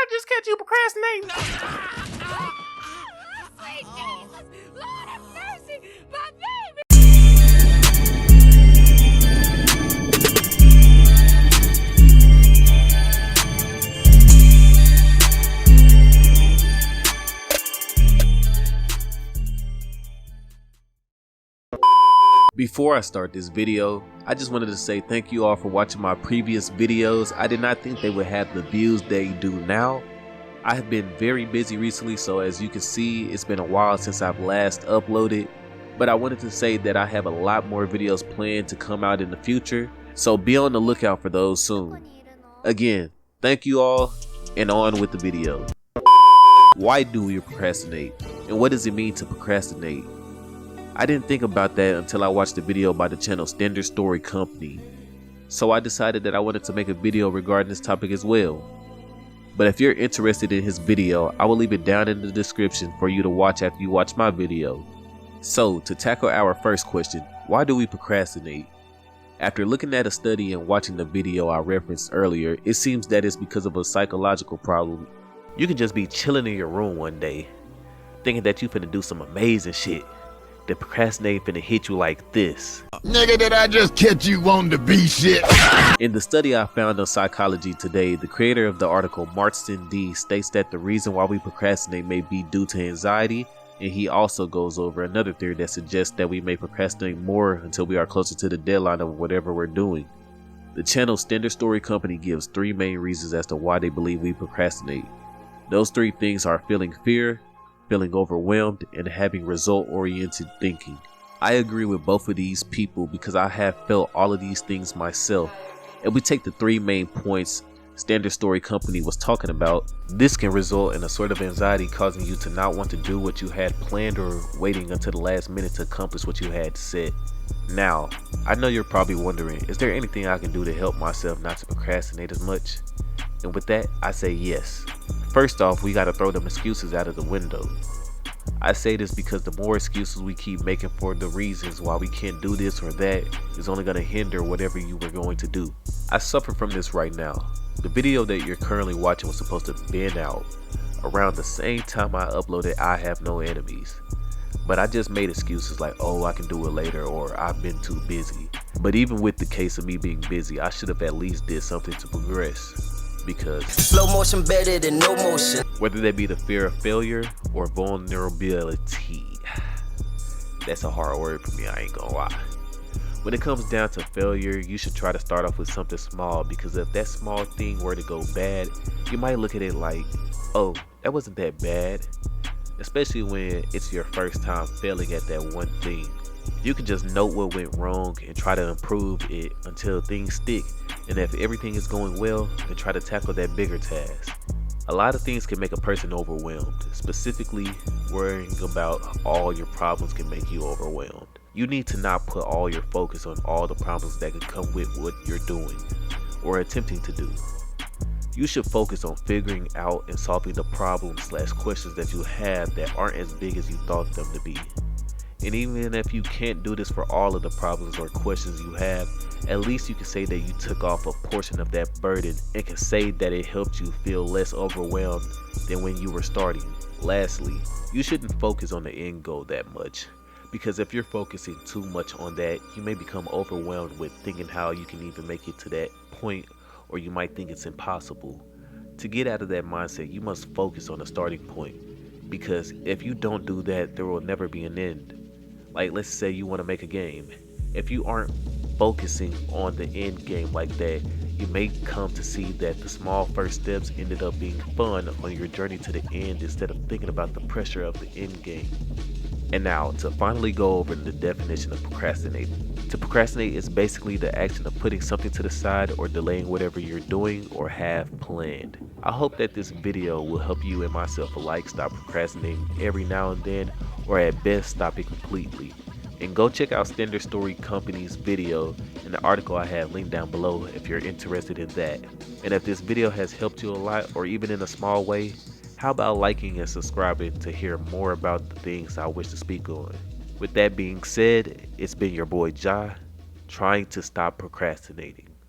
I just catch you procrastinating? Sweet Jesus, Lord have mercy, my baby. Before I start this video, I just wanted to say thank you all for watching my previous videos. I did not think they would have the views they do now. I have been very busy recently, so as you can see, it's been a while since I've last uploaded. But I wanted to say that I have a lot more videos planned to come out in the future, so be on the lookout for those soon. Again, thank you all, and on with the video. Why do we procrastinate? And what does it mean to procrastinate? I didn't think about that until I watched a video by the channel Standard Story Company. So I decided that I wanted to make a video regarding this topic as well. But if you're interested in his video, I will leave it down in the description for you to watch after you watch my video. So to tackle our first question, why do we procrastinate? After looking at a study and watching the video I referenced earlier, it seems that it's because of a psychological problem. You can just be chilling in your room one day, thinking that you finna do some amazing shit. The procrastinating finna hit you like this. Nigga, did I just catch you wanting to be shit? In the study I found on Psychology Today, the creator of the article, Marston D, states that the reason why we procrastinate may be due to anxiety, and he also goes over another theory that suggests that we may procrastinate more until we are closer to the deadline of whatever we're doing. The channel Standard Story Company gives 3 main reasons as to why they believe we procrastinate. Those 3 things are feeling fear, feeling overwhelmed, and having result-oriented thinking. I agree with both of these people because I have felt all of these things myself. If we take the 3 main points Standard Story Company was talking about, this can result in a sort of anxiety causing you to not want to do what you had planned or waiting until the last minute to accomplish what you had set. Now, I know you're probably wondering, is there anything I can do to help myself not to procrastinate as much? And with that, I say yes. First off, we gotta throw them excuses out of the window. I say this because the more excuses we keep making for the reasons why we can't do this or that is only gonna hinder whatever you were going to do. I suffer from this right now. The video that you're currently watching was supposed to have been out around the same time I uploaded I Have No Enemies. But I just made excuses like, oh, I can do it later, or I've been too busy. But even with the case of me being busy, I should have at least did something to progress. Because slow motion better than no motion. Whether that be the fear of failure or vulnerability. That's a hard word for me, I ain't gonna lie. When it comes down to failure, you should try to start off with something small, because if that small thing were to go bad, you might look at it like, oh, that wasn't that bad. Especially when it's your first time failing at that one thing. You can just note what went wrong and try to improve it until things stick. And if everything is going well, then try to tackle that bigger task. A lot of things can make a person overwhelmed. Specifically, worrying about all your problems can make you overwhelmed. You need to not put all your focus on all the problems that could come with what you're doing or attempting to do. You should focus on figuring out and solving the problems/questions that you have that aren't as big as you thought them to be. And even if you can't do this for all of the problems or questions you have, at least you can say that you took off a portion of that burden and can say that it helped you feel less overwhelmed than when you were starting. Lastly, you shouldn't focus on the end goal that much, because if you're focusing too much on that, you may become overwhelmed with thinking how you can even make it to that point, or you might think it's impossible. To get out of that mindset, you must focus on the starting point, because if you don't do that, there will never be an end. Like, let's say you want to make a game. If you aren't focusing on the end game like that, you may come to see that the small first steps ended up being fun on your journey to the end instead of thinking about the pressure of the end game. And now, to finally go over the definition of procrastinating. To procrastinate is basically the action of putting something to the side or delaying whatever you're doing or have planned. I hope that this video will help you and myself alike stop procrastinating every now and then, or at best stop it completely. And go check out Standard Story Company's video and the article I have linked down below if you're interested in that. And if this video has helped you a lot, or even in a small way, how about liking and subscribing to hear more about the things I wish to speak on. With that being said, it's been your boy Ja, trying to stop procrastinating.